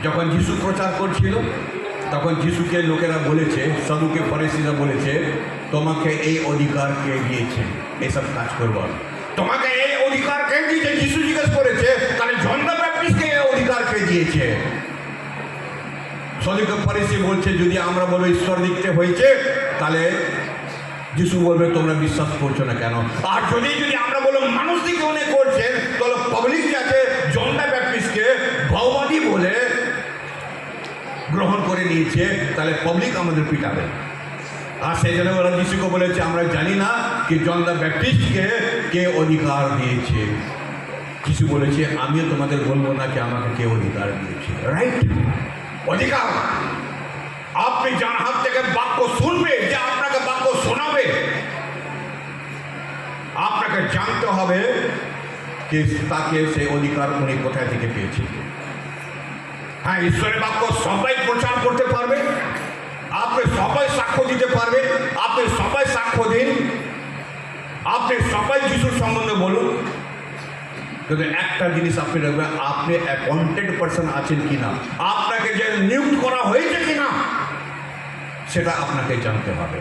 S2: যখন যিশু প্রচার করছিল, তখন যিশুকে লোকেরা বলেছে, সাধুকে ফরিসিরা বলেছে, তোমাকে এই অধিকার কে দিয়েছে এসব কাজ করবার? তোমাকে এই অধিকার কে দিয়েছে? যিশু জিজ্ঞেস করেছে, তাহলে জন দ্য ব্যাপটিস্টকে এই অধিকার কে দিয়েছে? সাধুকে ফরিসি বলছে, যদি আমরা বলবো ঈশ্বর দিকতে হয়েছে, তাহলে যিশু বলবে তোমরা বিশ্বাস করছো না কেন? আর যদি আমরা বলবো মানুষ দিকে উনি করছেন, তাহলে পাবলিক যাকে জন দ্য ব্যাপটিস্টকে ভাওবাদী বলে গ্রহণ করে নিয়েছে, তাহলে পাবলিক আমাদের পিটাবে। আর সেই জন্য ওরা যিশুকে বলেছে, আমরা জানি না কি জন দ্য ব্যাপটিস্টকে কে অধিকার দিয়েছে। যিশু বলেছে, আমিও তোমাদের বলবো না কি আমাকে কে অধিকার দিয়েছে। রাইট, অধিকার। আপনি যার হাত থেকে বাক্য শুনবে, যে আপনাকে বাক্য শোনাবে, আপনাকে জানতে হবে যে তাকে সেই অধিকার উনি কোথায় থেকে পেয়েছে। হ্যাঁ, ঈশ্বরের বাক্য সবাই প্রচার করতে পারবে, আপনি সবাই সাক্ষ্য দিতে পারবে, আপনি সবাই সাক্ষ্য দিন, আপনি সবাই যিশুর সম্বন্ধে বলুন, কিন্তু একটা জিনিস আপনি রাখবেন, আপনি অ্যাপয়েন্টেড পারসন আছেন কিনা, আপনাকে যে নিয়োগ করা হয়েছে কিনা, সেটা আপনাকে জানতে হবে।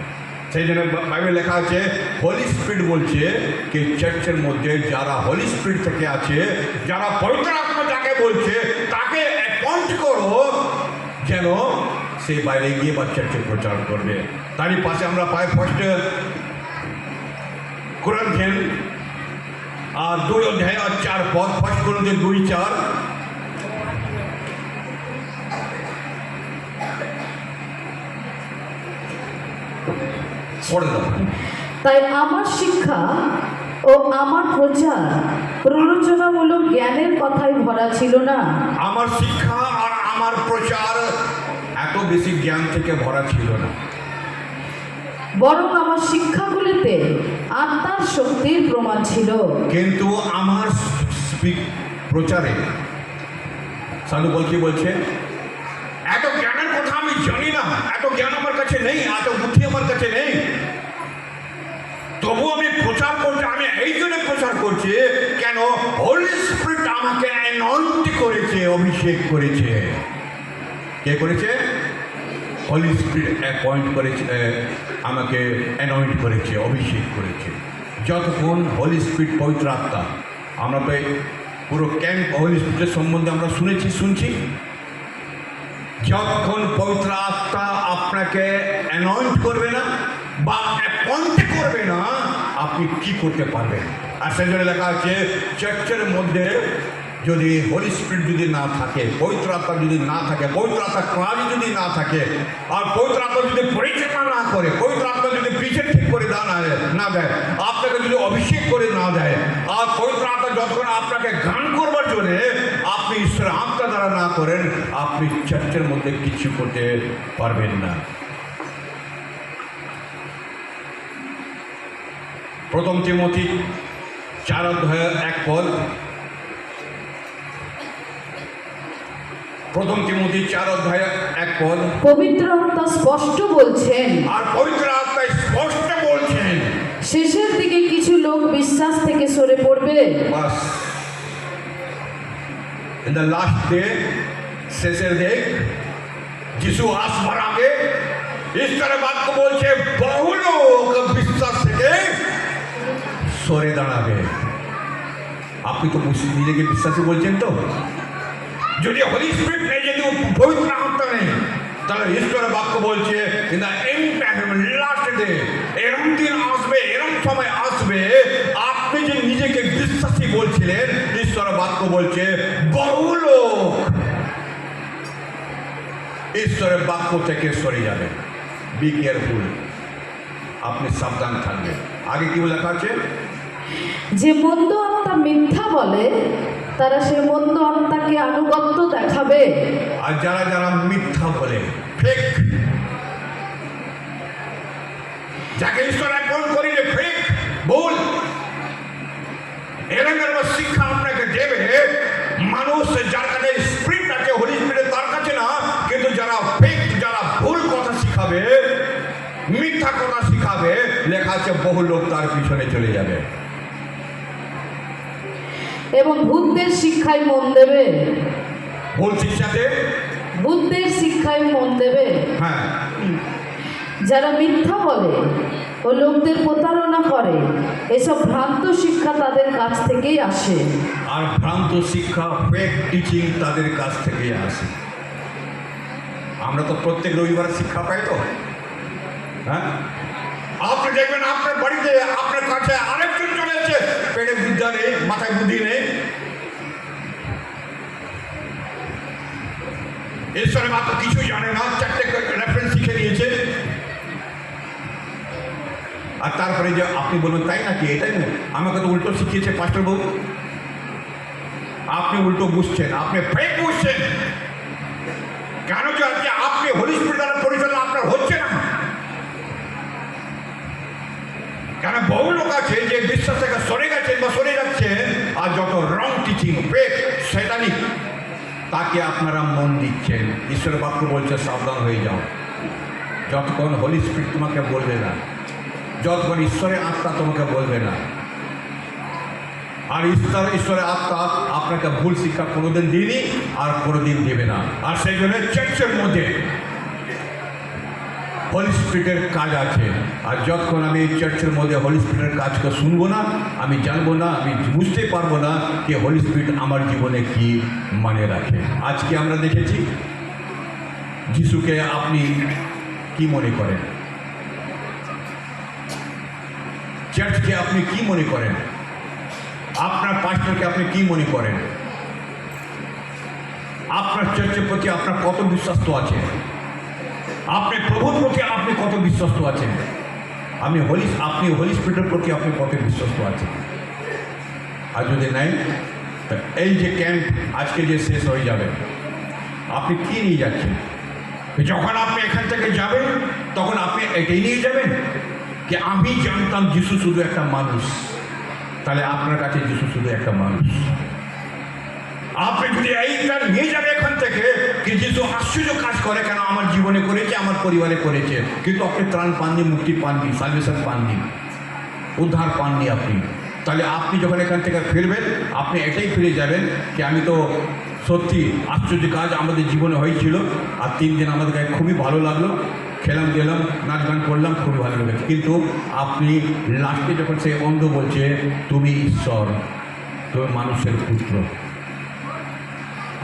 S2: সেই জন্য বাইবেল লেখা আছে, হোলি স্পিরিট বলছে কি চার্চের মধ্যে যারা হোলি স্পিরিট থেকে আছে, যারা পবিত্র আত্মা যাকে বলছে, তাকে অ্যাপয়েন্ট করো যেন সে বাইরে গিয়ে বা চার্চে প্রচার করবে। তারই পাশে আমরা পাই ফার্স্ট কোরিন্থিয়ান আর 2 অধ্যায় আর 4 পদ। ফার্স্ট কোরিন্থিয়ান 2:4। পড়ে দাও।
S3: তাই আমার শিক্ষা ও আমার প্রচার প্ররোচনামূলক জ্ঞানের কথাই ভরা ছিল না।
S2: আমার শিক্ষা আর আমার প্রচার এত বেশি জ্ঞান থেকে ভরা ছিল না,
S3: বরং আমার শিক্ষাগুলিতে আত্মার শক্তির প্রমাণ ছিল।
S2: কিন্তু আমার প্রচারে সাধু বলছে, এত জ্ঞানের কথা আমি জানি না, এত জ্ঞান আমার কাছে নেই, এত বুদ্ধি আমার কাছে নেই, তবু আমি প্রচার করছি। আমি এই জন্য প্রচার করছি, কেন? হোলি স্পিরিট আমাকে অ্যানয়েন্ট করেছে, অভিষেক করেছে। কে করেছে? হোলি স্পিরিট অ্যাপয়েন্ট করেছে, আমাকে অ্যানয়েন্ট করেছে, অভিষেক করেছে। যতক্ষণ হোলি স্পিরিট পবিত্র আত্মা, আমরা তো পুরো ক্যাম্প হোলি স্পিরিটের সম্বন্ধে আমরা শুনছি, যতক্ষণ পবিত্র আত্মা আপনাকে অ্যানয়েন্ট করবে না বা অ্যাপয়েন্ট করবে না, আপনি কি করতে পারবেন? আর সেজন্য লেখা আছে, চার্চের মধ্যে যদি হোলি স্পিরিট যদি না থাকে, পবিত্র আত্মা যদি না থাকে, পবিত্র আত্মার কাজ যদি না থাকে, আর পবিত্র আত্মা যদি পরিচালনা না করে, পবিত্র আত্মা যদি পিছের ঠিক করে না দেয়, আপনাকে যদি অভিষেক করে না দেয়, আর পবিত্র আত্মা যতক্ষণ আপনাকে গান করবার জন্য আপনি ঈশ্বরের আত্মা দ্বারা না করেন, আপনি চার্চের মধ্যে কিছু করতে পারবেন না। প্রথম তিমোথী 4 অধ্যায় 1 পদ। প্রথম তিমোথী 4 অধ্যায় 1 পদ।
S3: পবিত্র আত্মা স্পষ্ট বলছেন,
S2: আর পবিত্র আত্মা স্পষ্ট বলছেন,
S3: শেষের দিকে কিছু লোক বিশ্বাস থেকে সরে পড়বে।
S2: বাস, ইন দ্য লাস্ট ডে, শেষের দিক, যিশু আসবার আগে ঈশ্বরের বাক্য বলছে, বহু লোক বিশ্বাস থেকে সরে দাঁড়াবে। আপনি তো নিজেকে বিশ্বাসী বলছেন তো? যদি হোলি স্পিরিট নেই, যদি পবিত্র আত্মা নেই, তাহলে ঈশ্বরের বাক্য বলছে, in the end time, last day, এরকম দিন আসবে, এরকম সময় আসবে, আপনি যে নিজেকে বিশ্বাসী বলছেন, এসেছিলেন, ঈশ্বর বাক্য বলছে বহু লোক ঈশ্বরের বাক্য থেকে সরে যাবে। বি কেয়ারফুল, আপনি সাবধান থাকবেন। আগে কি লেখা আছে?
S3: যে মন্দ আত্মা মিথ্যা বলে তারা সে মন্দ আত্মাকে আনুগত্য দেখাবে।
S2: আর যারা যারা মিথ্যা বলে, ফেক, যাকে ঈশ্বর একমন করি যে ফেক, ভুল, এরকম শিক্ষা আপনাকে দেবে মানুষ যার কাছে স্পিরিট আছে, হোলি স্পিরিট তার কাছে না, কিন্তু যারা ফেক, যারা ভুল কথা শিখাবে, মিথ্যা কথা শিখাবে, লেখা আছে বহু লোক তার পিছনে চলে যাবে।
S3: এবং ভূতদের শিক্ষায় মন দেবে।
S2: ভুল শিক্ষাতে,
S3: ভূতদের শিক্ষায় মন দেবে।
S2: হ্যাঁ,
S3: যারা মিথ্যা বলে ও লোকদের প্রতারণা করে, এসব ভ্রান্ত শিক্ষা তাদের কাছ থেকেই আসে।
S2: আর ভ্রান্ত শিক্ষা, ফেক টিচিং তাদের কাছ থেকেই আসে। আমরা তো প্রত্যেক রবিবার শিক্ষা পাই তো, হ্যাঁ? আপনি দেখবেন আপনার বাড়িতে আপনার কাছে আরেকজন চলে এসেছে, পেটে বিদ্যা নেই, মাথায় বুদ্ধি নেই, ঈশ্বরের মাত্র কিছুই জানে না, চারটে রেফারেন্স শিখে নিয়েছে। আর তারপরে যে আপনি বলুন তাই নাকি, এটাই না, আমাকে তো উল্টো শিখিয়েছে পাস্টার বাবু। আপনি উল্টো বুঝছেন, আপনি ফেক বুঝছেন। কেন যে আজকে আপনি হোলি স্পিরিট দ্বারা পরিচালনা আপনার হচ্ছে না। কেন বহু লোক আছে যে বিশ্বাস থেকে সরে গেছেন বা সরে যাচ্ছেন, আর যত রং টিচিং, ফেক, শয়তানি, তাকে আপনারা মন দিচ্ছেন। ঈশ্বরের বাক্য বলছে সাবধান হয়ে যাও। যতক্ষণ হোলি স্পিরিট তোমাকে বলবে না, যতক্ষণ ঈশ্বরের আত্মা তোমাকে বলবে না, আর ঈশ্বরের আত্মা আপনাকে ভুল শিক্ষা কোনোদিন দিইনি আর কোনোদিন দেবে না। আর সেই জন্য চার্চের মধ্যে হোলি স্পিরিটের কাজ আছে। আর যতক্ষণ আমি এই চার্চের মধ্যে হোলি স্পিরিটের কাজকে শুনবো না, আমি জানবো না, আমি বুঝতে পারবো না যে হোলি স্পিরিট আমার জীবনে কি মানে রাখে। আজকে আমরা দেখেছি যিশুকে আপনি কি মনে করেন? চার্চকে আপনি কি মনে করেন? আপনার পাস্টরকে আপনি কি মনে করেন? আপনার চার্চের প্রতি আপনার কত বিশ্বস্ত আছে? আপনি প্রভুর প্রতি আপনি কত বিশ্বস্ত আছেন? আপনি হোলি স্পিরিটের প্রতি আপনি কত বিশ্বস্ত আছেন? আর যদি নাই, এই যে ক্যাম্প আজকে যে শেষ হয়ে যাবে, আপনি কি নিয়ে যাচ্ছেন? যখন আপনি এখান থেকে যাবেন তখন আপনি এটাই নিয়ে যাবেন যে আমি জানতাম যিশু শুধু একটা মানুষ। তাহলে আপনার কাছে যিশু শুধু একটা মানুষ। আপনি যদি এইটা নিয়ে যাবে এখান থেকে কি যিশু আশ্চর্য কাজ করে, কেন আমার জীবনে করেছে, আমার পরিবারে করেছে, কিন্তু আপনি ত্রাণ পাননি, মুক্তি পাননি, সালভেশন পাননি, উদ্ধার পাননি আপনি, তাহলে আপনি যখন এখান থেকে ফিরবেন আপনি এটাই ফিরে যাবেন যে আমি তো সত্যি আশ্চর্য কাজ আমাদের জীবনে হয়েছিল, আর 3 দিন আমাদের কাছে খুবই ভালো লাগলো, খেলাম গেলাম, নাচ গান করলাম, খুবই ভালো লেগেছে। কিন্তু আপনি লাস্টে যখন সেই অন্ধ বলছে তুমি ঈশ্বর, তুমি মানুষের পুত্র,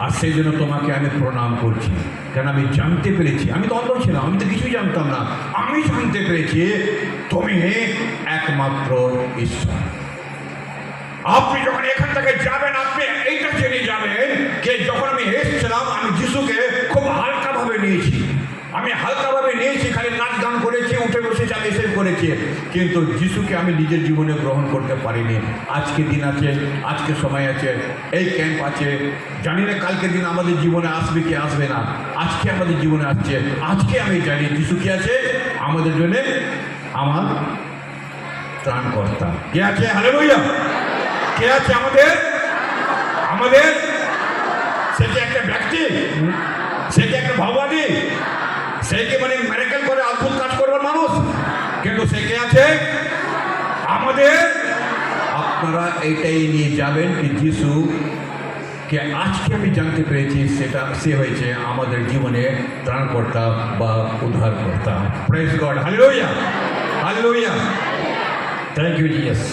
S2: আর সেই জন্য তোমাকে আমি প্রণাম করছি, কেন আমি জানতে পেরেছি, আমি তো অন্ধ ছিলাম, আমি তো কিছুই জানতাম না, আমি জানতে পেরেছি তুমি একমাত্র ঈশ্বর। আপনি যখন এখান থেকে যাবেন আপনি এইটা জেনে যাবেন যে যখন আমি এসেছিলাম আমি যিশুকে খুব হালকাভাবে নিয়েছি, আমি হালকাভাবে নিয়েছি, খালি নাচ গান করেছি, উঠে বসে চাল এসে করেছি, কিন্তু যিশুকে আমি নিজের জীবনে গ্রহণ করতে পারিনি। আজকে দিন আছে, আজকে সময় আছে, এই ক্যাম্প আছে, জানি না কালকের দিন আমাদের জীবনে আসবে কি আসবে না, আজকে আমাদের জীবনে আসছে। আজকে আমি জানি যিশু কি আছে আমাদের জন্য, আমার ত্রাণকর্তা কে আছে? হালেলুয়া! কে আছে আমাদের? আমাদের সে কি একটা ব্যক্তি? সে কি একটা ভগবানী? সে কি মানে মেরাকেল করে অদ্ভুত কাজ করবার মানুষ? কিন্তু সে কে আছে আমাদের। আপনারা এইটাই নিয়ে যাবেন কি যিশু কে আজকে আমি জানতে পেরেছি, সেটা সে হয়েছে আমাদের জীবনে ত্রাণকর্তা বা উদ্ধারকর্তা। Praise God! Hallelujah! Hallelujah! Thank you Jesus.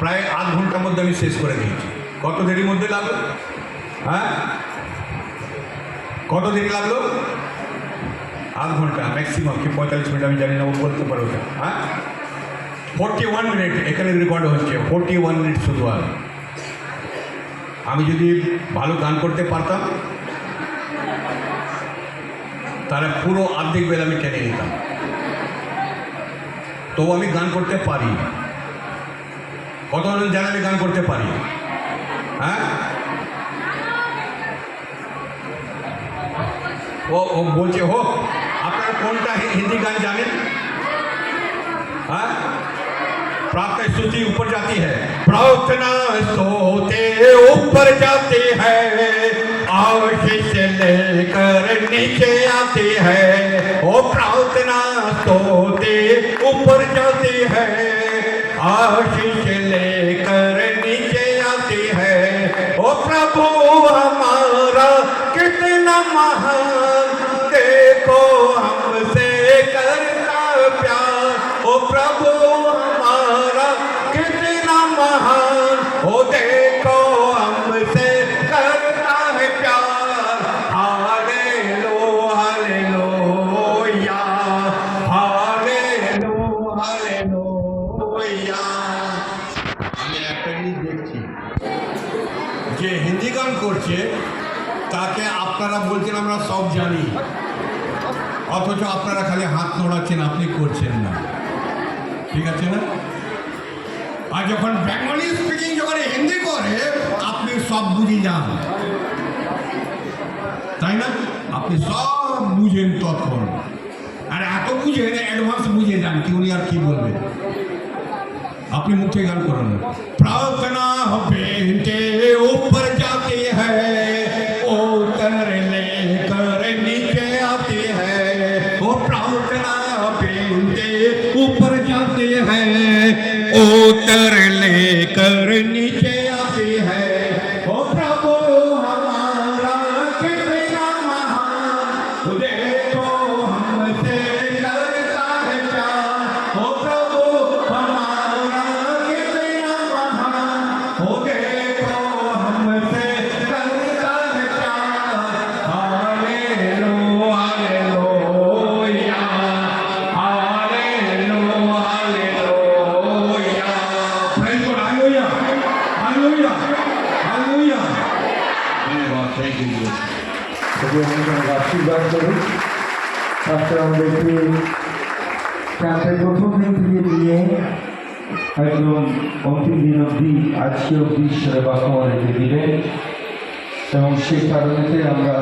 S2: প্রায় 8 ঘন্টার মধ্যে আমি শেষ করে দিয়েছি। কত দেরির মধ্যে লাগলো? হ্যাঁ, কত দেরি লাগলো? আধ ঘন্টা ম্যাক্সিমাম কি 45 মিনিট আমি জানি না ও বলতে পারো না। হ্যাঁ 41 মিনিট এখানে রেকর্ড হচ্ছে, 41 মিনিট শুধু। আর আমি যদি ভালো গান করতে পারতাম তাহলে পুরো অর্ধেক বেলা আমি টেনে নিতাম। তো আমি গান করতে পারি। কতজন জানে আমি গান করতে পারি? হ্যাঁ ও বলছে হোক। আপনারা কোনটা হিंदी गान जाने? हाँ प्रार्थना स्तुति ऊपर जाती है, प्रार्थना सोते ऊपर जाती है, आशीष लेकर नीचे आती है। ओ प्रार्थना सोते ऊपर जाती है, आशीष लेकर नीचे आती है। ओ प्रभु हमारा कितना महान, देखो हमसे करता प्यार। ओ प्रभु हमारा कितना महान, ओ देखो हमसे करता है प्यार। Hallelu hallelujah, hallelu hallelujah. আমি একটা জিনিস দেখছি, যে হিন্দি গান করছে তাকে আপনারা বলছেন আমরা সব জানি, অথচ আপনারা খালি হাত নড়াচ্ছেন, আপনি করছেন না। ঠিক আছে না? আর যখন বেঙ্গলি স্পিকিং যখন হিন্দি করে আপনি সব বুঝে যান, তাই না? আপনি সব বুঝেন তখন, আর এত বুঝেন অ্যাডভান্স বুঝে যান কি উনি আর কি বলবেন। अपने मुख्य गान करो ना। प्रार्थना बेटे ऊपर जाती है, उतर लेकर नीचे आती है। वो प्रार्थना बेटे ऊपर जाती है, उतर लेकर नीचे आती है। ओ प्रभु हमारा कितना महान, देखो हमसे करता है प्यार। ओ प्रभु हमारा कितना महान, ओ देखो हमसे करता है प्यार। Hallelu hallelujah, hallelu hallelujah. Praise God, hallelujah, hallelujah, hallelujah. धन्यवाद, thank you Jesus.
S4: তবে আমাদের আশীর্বাদ করুন। তারপরে আমাদেরকে ক্যাম্পের প্রথম দিন থেকে নিয়ে একদম অন্তিম দিন অবধি আজকে অবধি সেবা আমাদেরকে দিবেন, এবং সেই কারণেতে আমরা